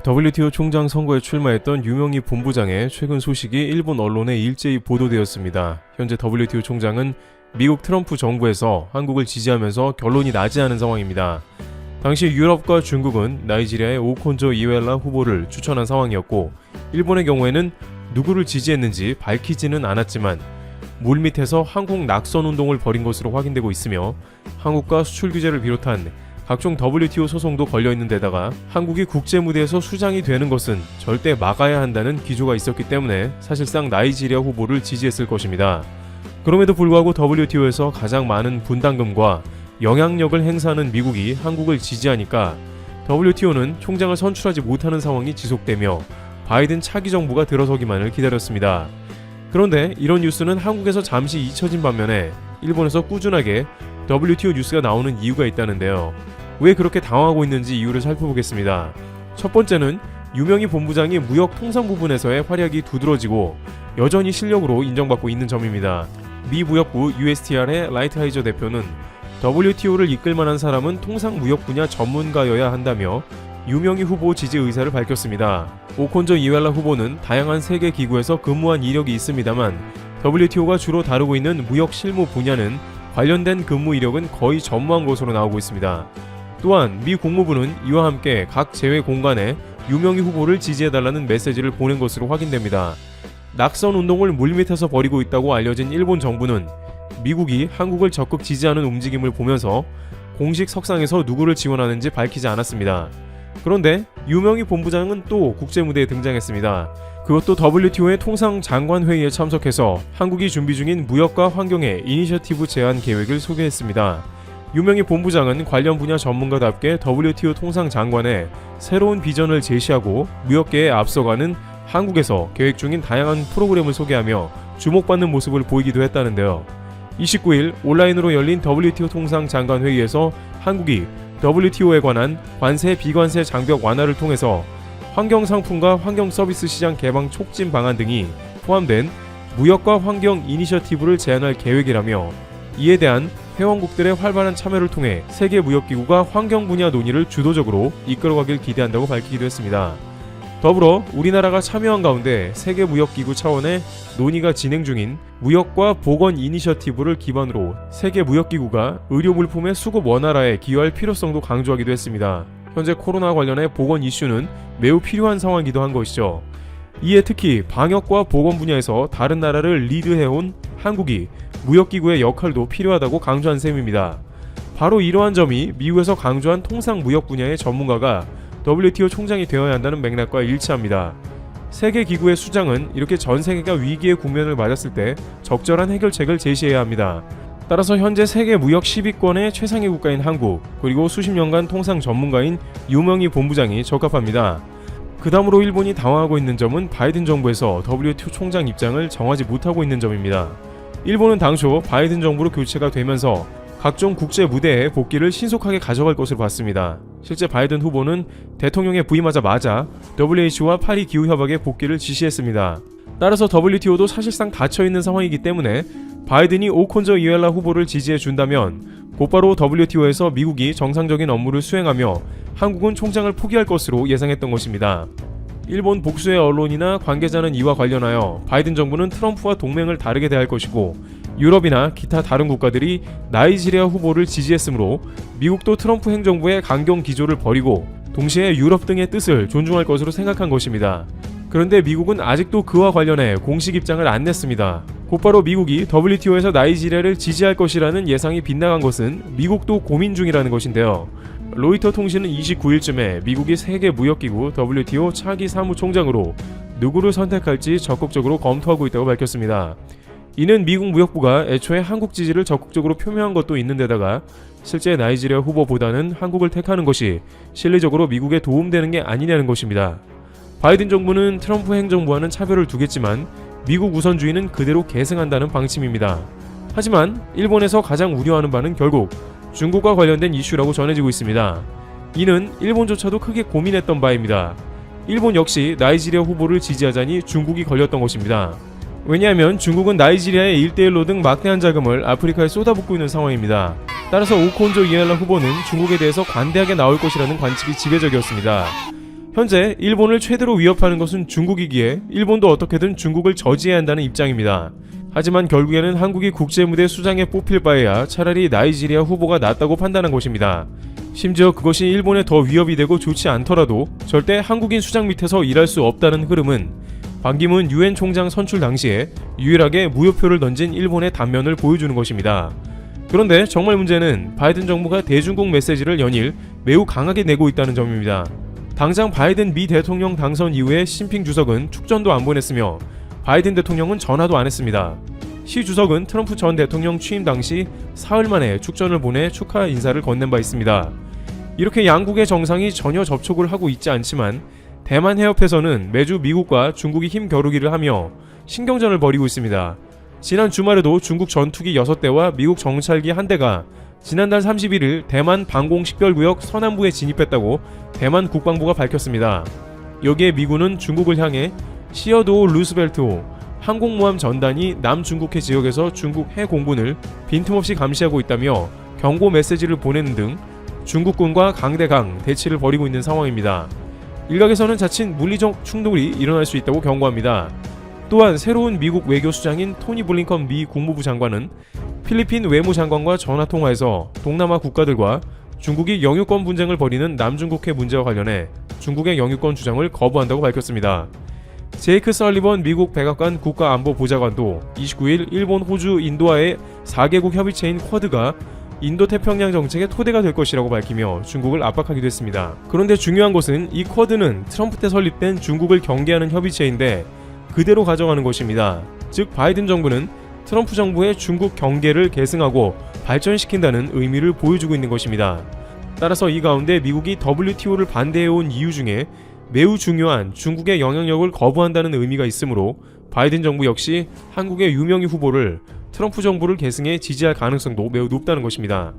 WTO 총장 선거에 출마했던 유명희 본부장의 최근 소식이 일본 언론에 일제히 보도되었습니다. 현재 WTO 총장은 미국 트럼프 정부에서 한국을 지지하면서 결론이 나지 않은 상황입니다. 당시 유럽과 중국은 나이지리아의 오콘조 이웰라 후보를 추천한 상황이었고, 일본의 경우에는 누구를 지지했는지 밝히지는 않았지만 물밑에서 한국 낙선 운동을 벌인 것으로 확인되고 있으며, 한국과 수출 규제를 비롯한 각종 WTO 소송도 걸려있는 데다가 한국이 국제 무대에서 수장이 되는 것은 절대 막아야 한다는 기조가 있었기 때문에 사실상 나이지리아 후보를 지지했을 것입니다. 그럼에도 불구하고 WTO에서 가장 많은 분담금과 영향력을 행사하는 미국이 한국을 지지하니까 WTO는 총장을 선출하지 못하는 상황이 지속되며 바이든 차기 정부가 들어서기만을 기다렸습니다. 그런데 이런 뉴스는 한국에서 잠시 잊혀진 반면에 일본에서 꾸준하게 WTO 뉴스가 나오는 이유가 있다는데요. 왜 그렇게 당황하고 있는지 이유를 살펴보겠습니다. 첫 번째는 유명희 본부장이 무역 통상 부분에서의 활약이 두드러지고 여전히 실력으로 인정받고 있는 점입니다. 미 무역부 USTR의 라이트하이저 대표는 WTO를 이끌 만한 사람은 통상 무역 분야 전문가여야 한다며 유명희 후보 지지 의사를 밝혔습니다. 오콘조 이웰라 후보는 다양한 세계 기구에서 근무한 이력이 있습니다만 WTO가 주로 다루고 있는 무역 실무 분야는 관련된 근무 이력은 거의 전무한 것으로 나오고 있습니다. 또한 미 국무부는 이와 함께 각 제외 공간에 유명희 후보를 지지해달라는 메시지를 보낸 것으로 확인됩니다. 낙선 운동을 물밑에서 벌이고 있다고 알려진 일본 정부는 미국이 한국을 적극 지지하는 움직임을 보면서 공식 석상에서 누구를 지원하는지 밝히지 않았습니다. 그런데 유명희 본부장은 또 국제 무대에 등장했습니다. 그것도 WTO의 통상 장관 회의에 참석해서 한국이 준비 중인 무역과 환경의 이니셔티브 제안 계획을 소개했습니다. 유명희 본부장은 관련 분야 전문가답게 WTO 통상 장관에 새로운 비전을 제시하고 무역계에 앞서가는 한국에서 계획 중인 다양한 프로그램을 소개하며 주목받는 모습을 보이기도 했다는데요. 29일 온라인으로 열린 WTO 통상 장관 회의에서 한국이 WTO에 관한 관세 비관세 장벽 완화를 통해서 환경 상품과 환경 서비스 시장 개방 촉진 방안 등이 포함된 무역과 환경 이니셔티브를 제안할 계획이라며, 이에 대한 회원국들의 활발한 참여를 통해 세계무역기구가 환경 분야 논의를 주도적으로 이끌어가길 기대한다고 밝히기도 했습니다. 더불어 우리나라가 참여한 가운데 세계무역기구 차원의 논의가 진행 중인 무역과 보건 이니셔티브를 기반으로 세계무역기구가 의료물품의 수급 원활화에 기여할 필요성도 강조하기도 했습니다. 현재 코로나 관련해 보건 이슈는 매우 필요한 상황이기도 한 것이죠. 이에 특히 방역과 보건 분야에서 다른 나라를 리드해온 한국이 무역기구의 역할도 필요하다고 강조한 셈입니다. 바로 이러한 점이 미국에서 강조한 통상 무역 분야의 전문가가 WTO 총장이 되어야 한다는 맥락과 일치합니다. 세계기구의 수장은 이렇게 전 세계가 위기의 국면을 맞았을 때 적절한 해결책을 제시해야 합니다. 따라서 현재 세계 무역 10위권의 최상위 국가인 한국, 그리고 수십 년간 통상 전문가인 유명희 본부장이 적합합니다. 그 다음으로 일본이 당황하고 있는 점은 바이든 정부에서 WTO 총장 입장을 정하지 못하고 있는 점입니다. 일본은 당초 바이든 정부로 교체가 되면서 각종 국제 무대에 복귀를 신속하게 가져갈 것으로 봤습니다. 실제 바이든 후보는 대통령에 부임하자마자 WHO와 파리 기후협약에 복귀를 지시했습니다. 따라서 WTO도 사실상 닫혀있는 상황이기 때문에 바이든이 오콘조 이웰라 후보를 지지해준다면 곧바로 WTO에서 미국이 정상적인 업무를 수행하며 한국은 총장을 포기할 것으로 예상했던 것입니다. 일본 복수의 언론이나 관계자는 이와 관련하여 바이든 정부는 트럼프와 동맹을 다르게 대할 것이고, 유럽이나 기타 다른 국가들이 나이지리아 후보를 지지했으므로 미국도 트럼프 행정부의 강경 기조를 버리고 동시에 유럽 등의 뜻을 존중할 것으로 생각한 것입니다. 그런데 미국은 아직도 그와 관련해 공식 입장을 안 냈습니다. 곧바로 미국이 WTO에서 나이지리아를 지지할 것이라는 예상이 빗나간 것은 미국도 고민 중이라는 것인데요. 로이터 통신은 29일쯤에 미국이 세계무역기구 WTO 차기 사무총장으로 누구를 선택할지 적극적으로 검토하고 있다고 밝혔습니다. 이는 미국 무역부가 애초에 한국 지지를 적극적으로 표명한 것도 있는 데다가 실제 나이지리아 후보보다는 한국을 택하는 것이 실리적으로 미국에 도움되는 게 아니냐는 것입니다. 바이든 정부는 트럼프 행정부와는 차별을 두겠지만 미국 우선주의는 그대로 계승한다는 방침입니다. 하지만 일본에서 가장 우려하는 바는 결국 중국과 관련된 이슈라고 전해지고 있습니다. 이는 일본조차도 크게 고민했던 바입니다. 일본 역시 나이지리아 후보를 지지하자니 중국이 걸렸던 것입니다. 왜냐하면 중국은 나이지리아의 1대1로 등 막대한 자금을 아프리카에 쏟아붓고 있는 상황입니다. 따라서 오콘조 이웰라 후보는 중국에 대해서 관대하게 나올 것이라는 관측이 지배적이었습니다. 현재 일본을 최대로 위협하는 것은 중국이기에 일본도 어떻게든 중국을 저지해야 한다는 입장입니다. 하지만 결국에는 한국이 국제무대 수장에 뽑힐 바에야 차라리 나이지리아 후보가 낫다고 판단한 것입니다. 심지어 그것이 일본에 더 위협이 되고 좋지 않더라도 절대 한국인 수장 밑에서 일할 수 없다는 흐름은 반기문 유엔 총장 선출 당시에 유일하게 무효표를 던진 일본의 단면을 보여주는 것입니다. 그런데 정말 문제는 바이든 정부가 대중국 메시지를 연일 매우 강하게 내고 있다는 점입니다. 당장 바이든 미 대통령 당선 이후에 시진핑 주석은 축전도 안 보냈으며 바이든 대통령은 전화도 안 했습니다. 시 주석은 트럼프 전 대통령 취임 당시 사흘 만에 축전을 보내 축하 인사를 건넨 바 있습니다. 이렇게 양국의 정상이 전혀 접촉을 하고 있지 않지만 대만 해협에서는 매주 미국과 중국이 힘겨루기를 하며 신경전을 벌이고 있습니다. 지난 주말에도 중국 전투기 6대와 미국 정찰기 1대가 지난달 31일 대만 방공식별구역 서남부에 진입했다고 대만 국방부가 밝혔습니다. 여기에 미군은 중국을 향해 시어도어 루스벨트호 항공모함 전단이 남중국해 지역에서 중국 해공군을 빈틈없이 감시하고 있다며 경고 메시지를 보내는 등 중국군과 강대강 대치를 벌이고 있는 상황입니다. 일각에서는 자칫 물리적 충돌이 일어날 수 있다고 경고합니다. 또한 새로운 미국 외교수장인 토니 블링컨 미 국무부 장관은 필리핀 외무장관과 전화통화에서 동남아 국가들과 중국이 영유권 분쟁을 벌이는 남중국해 문제와 관련해 중국의 영유권 주장을 거부한다고 밝혔습니다. 제이크 설리번 미국 백악관 국가안보보좌관도 29일 일본, 호주, 인도와의 4개국 협의체인 쿼드가 인도태평양 정책의 토대가 될 것이라고 밝히며 중국을 압박하기도 했습니다. 그런데 중요한 것은 이 쿼드는 트럼프 때 설립된 중국을 경계하는 협의체인데 그대로 가져가는 것입니다. 즉 바이든 정부는 트럼프 정부의 중국 경계를 계승하고 발전시킨다는 의미를 보여주고 있는 것입니다. 따라서 이 가운데 미국이 WTO를 반대해온 이유 중에 매우 중요한 중국의 영향력을 거부한다는 의미가 있으므로 바이든 정부 역시 한국의 유명희 후보를 트럼프 정부를 계승해 지지할 가능성도 매우 높다는 것입니다.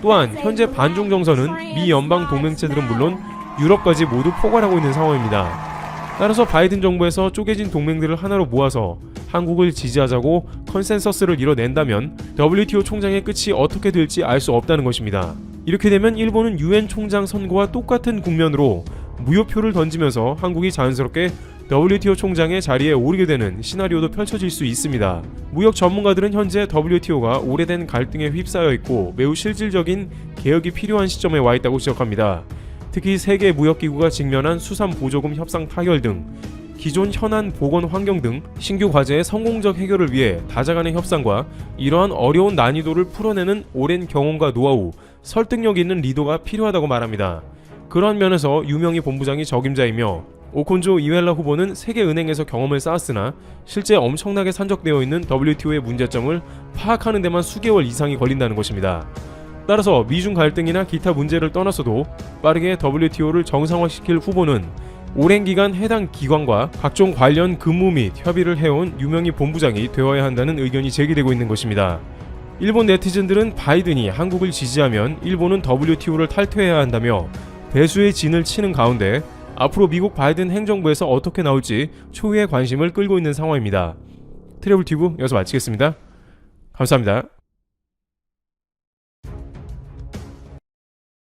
또한 현재 반중 정서는 미 연방 동맹체들은 물론 유럽까지 모두 포괄하고 있는 상황입니다. 따라서 바이든 정부에서 쪼개진 동맹들을 하나로 모아서 한국을 지지하자고 컨센서스를 이뤄낸다면 WTO 총장의 끝이 어떻게 될지 알 수 없다는 것입니다. 이렇게 되면 일본은 유엔 총장 선거와 똑같은 국면으로 무효표를 던지면서 한국이 자연스럽게 WTO 총장의 자리에 오르게 되는 시나리오도 펼쳐질 수 있습니다. 무역 전문가들은 현재 WTO가 오래된 갈등에 휩싸여 있고 매우 실질적인 개혁이 필요한 시점에 와 있다고 지적합니다. 특히 세계 무역기구가 직면한 수산보조금 협상 타결 등 기존 현안 보건 환경 등 신규 과제의 성공적 해결을 위해 다자 간의 협상과 이러한 어려운 난이도를 풀어내는 오랜 경험과 노하우, 설득력 있는 리더가 필요하다고 말합니다. 그러한 면에서 유명희 본부장이 적임자이며 오콘조 이웰라 후보는 세계은행에서 경험을 쌓았으나 실제 엄청나게 산적되어 있는 WTO의 문제점을 파악하는 데만 수개월 이상이 걸린다는 것입니다. 따라서 미중 갈등이나 기타 문제를 떠나서도 빠르게 WTO를 정상화시킬 후보는 오랜 기간 해당 기관과 각종 관련 근무 및 협의를 해온 유명희 본부장이 되어야 한다는 의견이 제기되고 있는 것입니다. 일본 네티즌들은 바이든이 한국을 지지하면 일본은 WTO를 탈퇴해야 한다며 배수의 진을 치는 가운데 앞으로 미국 바이든 행정부에서 어떻게 나올지 초유의 관심을 끌고 있는 상황입니다. 트래블튜브 여기서 마치겠습니다. 감사합니다.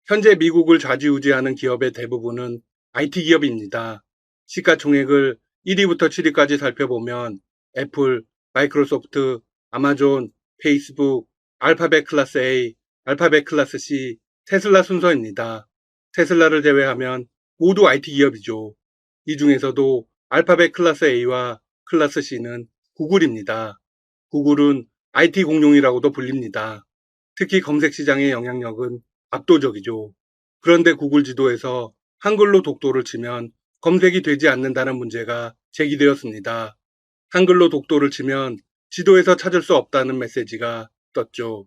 현재 미국을 좌지우지하는 기업의 대부분은 IT 기업입니다. 시가총액을 1위부터 7위까지 살펴보면 애플, 마이크로소프트, 아마존, 페이스북, 알파벳 클래스 A, 알파벳 클래스 C, 테슬라 순서입니다. 테슬라를 제외하면 모두 IT 기업이죠. 이 중에서도 알파벳 클래스 A와 클래스 C는 구글입니다. 구글은 IT 공룡이라고도 불립니다. 특히 검색 시장의 영향력은 압도적이죠. 그런데 구글 지도에서 한글로 독도를 치면 검색이 되지 않는다는 문제가 제기되었습니다. 한글로 독도를 치면 지도에서 찾을 수 없다는 메시지가 떴죠.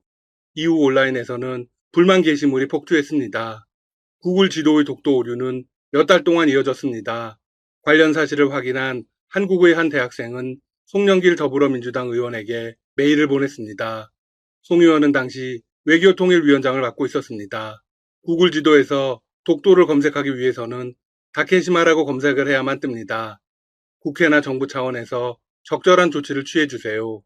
이후 온라인에서는 불만 게시물이 폭주했습니다. 구글 지도의 독도 오류는 몇 달 동안 이어졌습니다. 관련 사실을 확인한 한국의 한 대학생은 송영길 더불어민주당 의원에게 메일을 보냈습니다. 송 의원은 당시 외교통일위원장을 맡고 있었습니다. 구글 지도에서 독도를 검색하기 위해서는 다케시마라고 검색을 해야만 뜹니다. 국회나 정부 차원에서 적절한 조치를 취해주세요.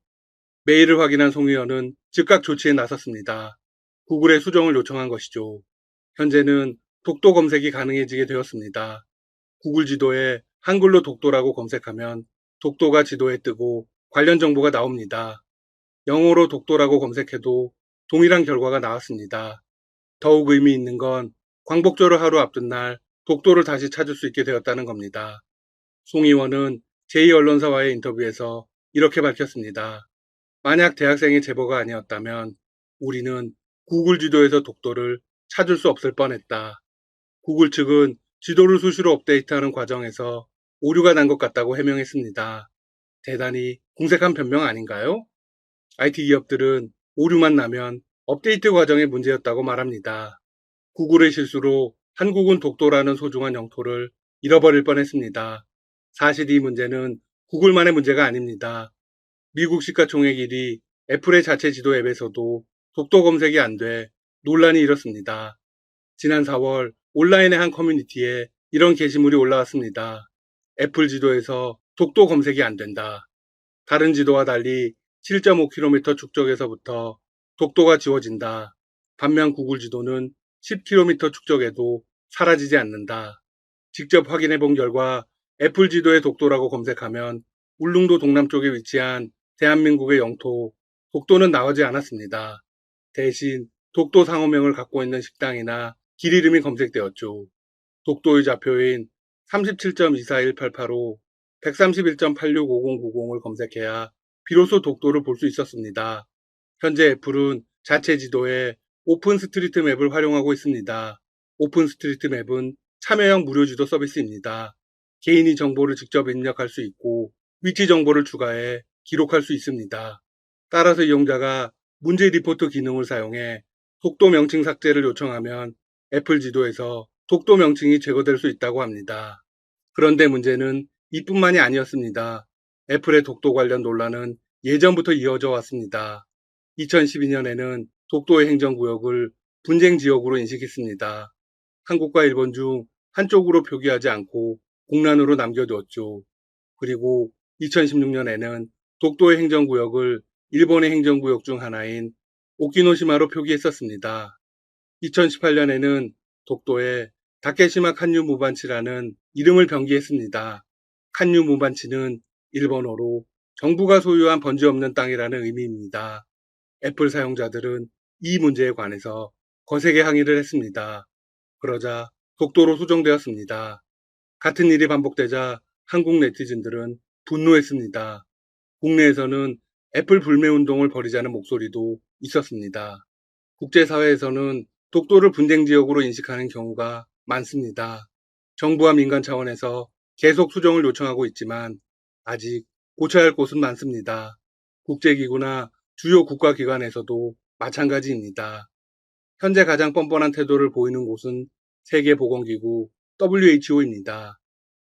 메일을 확인한 송 의원은 즉각 조치에 나섰습니다. 구글에 수정을 요청한 것이죠. 현재는 독도 검색이 가능해지게 되었습니다. 구글 지도에 한글로 독도라고 검색하면 독도가 지도에 뜨고 관련 정보가 나옵니다. 영어로 독도라고 검색해도 동일한 결과가 나왔습니다. 더욱 의미 있는 건 광복절을 하루 앞둔 날 독도를 다시 찾을 수 있게 되었다는 겁니다. 송 의원은 제2언론사와의 인터뷰에서 이렇게 밝혔습니다. 만약 대학생의 제보가 아니었다면 우리는 구글 지도에서 독도를 찾을 수 없을 뻔했다. 구글 측은 지도를 수시로 업데이트하는 과정에서 오류가 난 것 같다고 해명했습니다. 대단히 궁색한 변명 아닌가요? IT 기업들은 오류만 나면 업데이트 과정의 문제였다고 말합니다. 구글의 실수로 한국은 독도라는 소중한 영토를 잃어버릴 뻔했습니다. 사실 이 문제는 구글만의 문제가 아닙니다. 미국 시가총액 1위 애플의 자체 지도 앱에서도 독도 검색이 안 돼 논란이 일었습니다. 지난 4월 온라인의 한 커뮤니티에 이런 게시물이 올라왔습니다. 애플 지도에서 독도 검색이 안 된다. 다른 지도와 달리 7.5km 축적에서부터 독도가 지워진다. 반면 구글 지도는 10km 축적에도 사라지지 않는다. 직접 확인해 본 결과 애플 지도에 독도라고 검색하면 울릉도 동남쪽에 위치한 대한민국의 영토, 독도는 나오지 않았습니다. 대신 독도 상호명을 갖고 있는 식당이나 길 이름이 검색되었죠. 독도의 좌표인 37.241885, 131.865090을 검색해야 비로소 독도를 볼 수 있었습니다. 현재 애플은 자체 지도에 오픈스트리트맵을 활용하고 있습니다. 오픈스트리트맵은 참여형 무료 지도 서비스입니다. 개인이 정보를 직접 입력할 수 있고 위치 정보를 추가해 기록할 수 있습니다. 따라서 이용자가 문제 리포트 기능을 사용해 독도 명칭 삭제를 요청하면 애플 지도에서 독도 명칭이 제거될 수 있다고 합니다. 그런데 문제는 이뿐만이 아니었습니다. 애플의 독도 관련 논란은 예전부터 이어져 왔습니다. 2012년에는 독도의 행정구역을 분쟁 지역으로 인식했습니다. 한국과 일본 중 한쪽으로 표기하지 않고 공란으로 남겨두었죠. 그리고 2016년에는 독도의 행정구역을 일본의 행정구역 중 하나인 오키노시마로 표기했었습니다. 2018년에는 독도에 다케시마 칸유 무반치라는 이름을 병기했습니다. 칸유 무반치는 일본어로 정부가 소유한 번지 없는 땅이라는 의미입니다. 애플 사용자들은 이 문제에 관해서 거세게 항의를 했습니다. 그러자 독도로 수정되었습니다. 같은 일이 반복되자 한국 네티즌들은 분노했습니다. 국내에서는 애플 불매운동을 벌이자는 목소리도 있었습니다. 국제사회에서는 독도를 분쟁 지역으로 인식하는 경우가 많습니다. 정부와 민간 차원에서 계속 수정을 요청하고 있지만 아직 고쳐야 할 곳은 많습니다. 국제기구나 주요 국가기관에서도 마찬가지입니다. 현재 가장 뻔뻔한 태도를 보이는 곳은 세계보건기구 WHO입니다.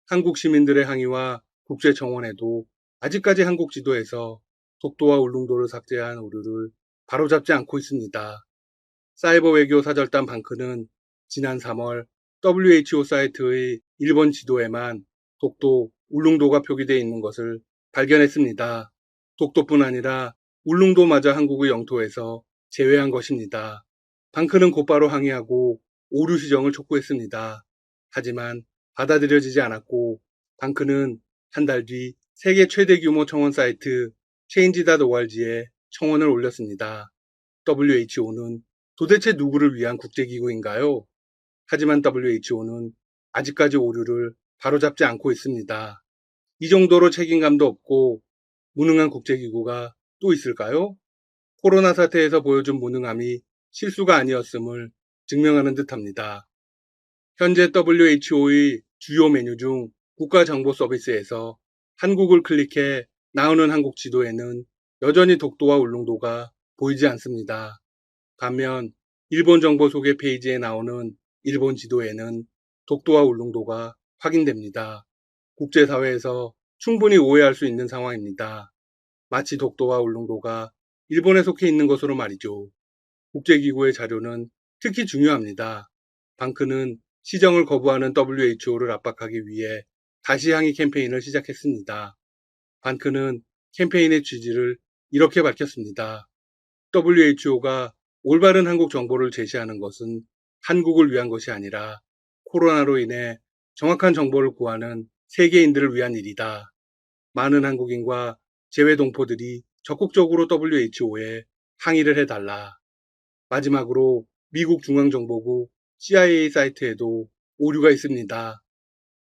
한국 시민들의 항의와 국제정원에도 아직까지 한국 지도에서 독도와 울릉도를 삭제한 오류를 바로잡지 않고 있습니다. 사이버 외교 사절단 방크는 지난 3월 WHO 사이트의 일본 지도에만 독도, 울릉도가 표기되어 있는 것을 발견했습니다. 독도뿐 아니라 울릉도마저 한국의 영토에서 제외한 것입니다. 방크는 곧바로 항의하고 오류 시정을 촉구했습니다. 하지만 받아들여지지 않았고 방크는 한 달 뒤 세계 최대 규모 청원 사이트 change.org에 청원을 올렸습니다. WHO는 도대체 누구를 위한 국제기구인가요? 하지만 WHO는 아직까지 오류를 바로잡지 않고 있습니다. 이 정도로 책임감도 없고 무능한 국제기구가 또 있을까요? 코로나 사태에서 보여준 무능함이 실수가 아니었음을 증명하는 듯합니다. 현재 WHO의 주요 메뉴 중 국가정보 서비스에서 한국을 클릭해 나오는 한국 지도에는 여전히 독도와 울릉도가 보이지 않습니다. 반면 일본 정보 소개 페이지에 나오는 일본 지도에는 독도와 울릉도가 확인됩니다. 국제사회에서 충분히 오해할 수 있는 상황입니다. 마치 독도와 울릉도가 일본에 속해 있는 것으로 말이죠. 국제기구의 자료는 특히 중요합니다. 방크는 시정을 거부하는 WHO를 압박하기 위해 다시 항의 캠페인을 시작했습니다. 방크는 캠페인의 취지를 이렇게 밝혔습니다. WHO가 올바른 한국 정보를 제시하는 것은 한국을 위한 것이 아니라 코로나로 인해 정확한 정보를 구하는 세계인들을 위한 일이다. 많은 한국인과 재외 동포들이 적극적으로 WHO에 항의를 해달라. 마지막으로 미국 중앙정보국 CIA 사이트에도 오류가 있습니다.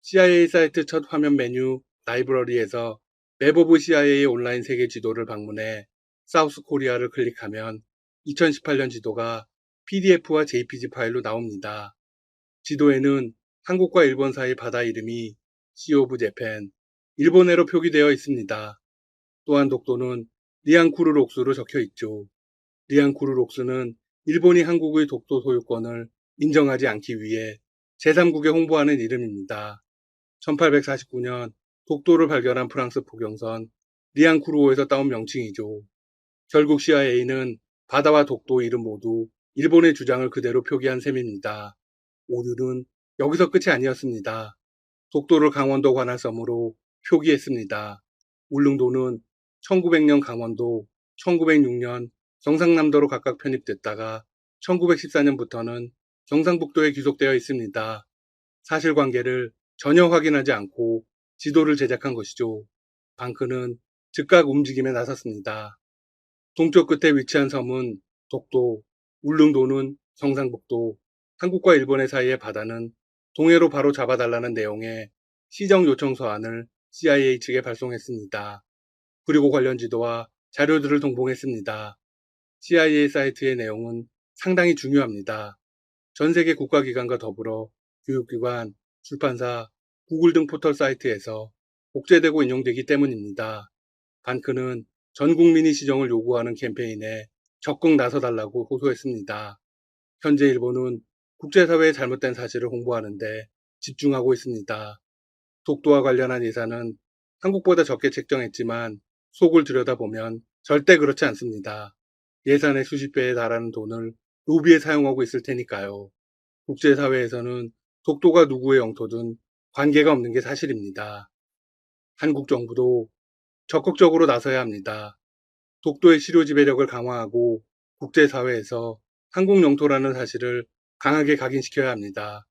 CIA 사이트 첫 화면 메뉴 라이브러리에서 맵 오브 CIA 온라인 세계 지도를 방문해 사우스 코리아를 클릭하면 2018년 지도가 PDF와 JPG 파일로 나옵니다. 지도에는 한국과 일본 사이 바다 이름이 Sea of Japan, 일본어로 표기되어 있습니다. 또한 독도는 리앙쿠르록수로 적혀 있죠. 리앙쿠르록수는 일본이 한국의 독도 소유권을 인정하지 않기 위해 제3국에 홍보하는 이름입니다. 1849년 독도를 발견한 프랑스 포경선 리앙쿠르호에서 따온 명칭이죠. 결국 CIA는 바다와 독도 이름 모두 일본의 주장을 그대로 표기한 셈입니다. 오류는 여기서 끝이 아니었습니다. 독도를 강원도 관할섬으로 표기했습니다. 울릉도는 1900년 강원도, 1906년 경상남도로 각각 편입됐다가 1914년부터는 경상북도에 귀속되어 있습니다. 사실관계를 전혀 확인하지 않고 지도를 제작한 것이죠. 방크는 즉각 움직임에 나섰습니다. 동쪽 끝에 위치한 섬은 독도, 울릉도는 경상북도, 한국과 일본의 사이의 바다는 동해로 바로 잡아달라는 내용의 시정 요청 서한을 CIA 측에 발송했습니다. 그리고 관련 지도와 자료들을 동봉했습니다. CIA 사이트의 내용은 상당히 중요합니다. 전 세계 국가기관과 더불어 교육기관, 출판사, 구글 등 포털 사이트에서 복제되고 인용되기 때문입니다. 반크는 전 국민이 시정을 요구하는 캠페인에 적극 나서달라고 호소했습니다. 현재 일본은 국제사회의 잘못된 사실을 홍보하는데 집중하고 있습니다. 독도와 관련한 예산은 한국보다 적게 책정했지만 속을 들여다보면 절대 그렇지 않습니다. 예산의 수십 배에 달하는 돈을 로비에 사용하고 있을 테니까요. 국제사회에서는 독도가 누구의 영토든 관계가 없는 게 사실입니다. 한국 정부도 적극적으로 나서야 합니다. 독도의 실효 지배력을 강화하고 국제사회에서 한국 영토라는 사실을 강하게 각인시켜야 합니다.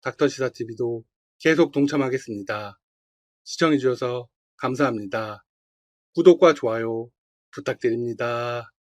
닥터시사TV도 계속 동참하겠습니다. 시청해주셔서 감사합니다. 구독과 좋아요 부탁드립니다.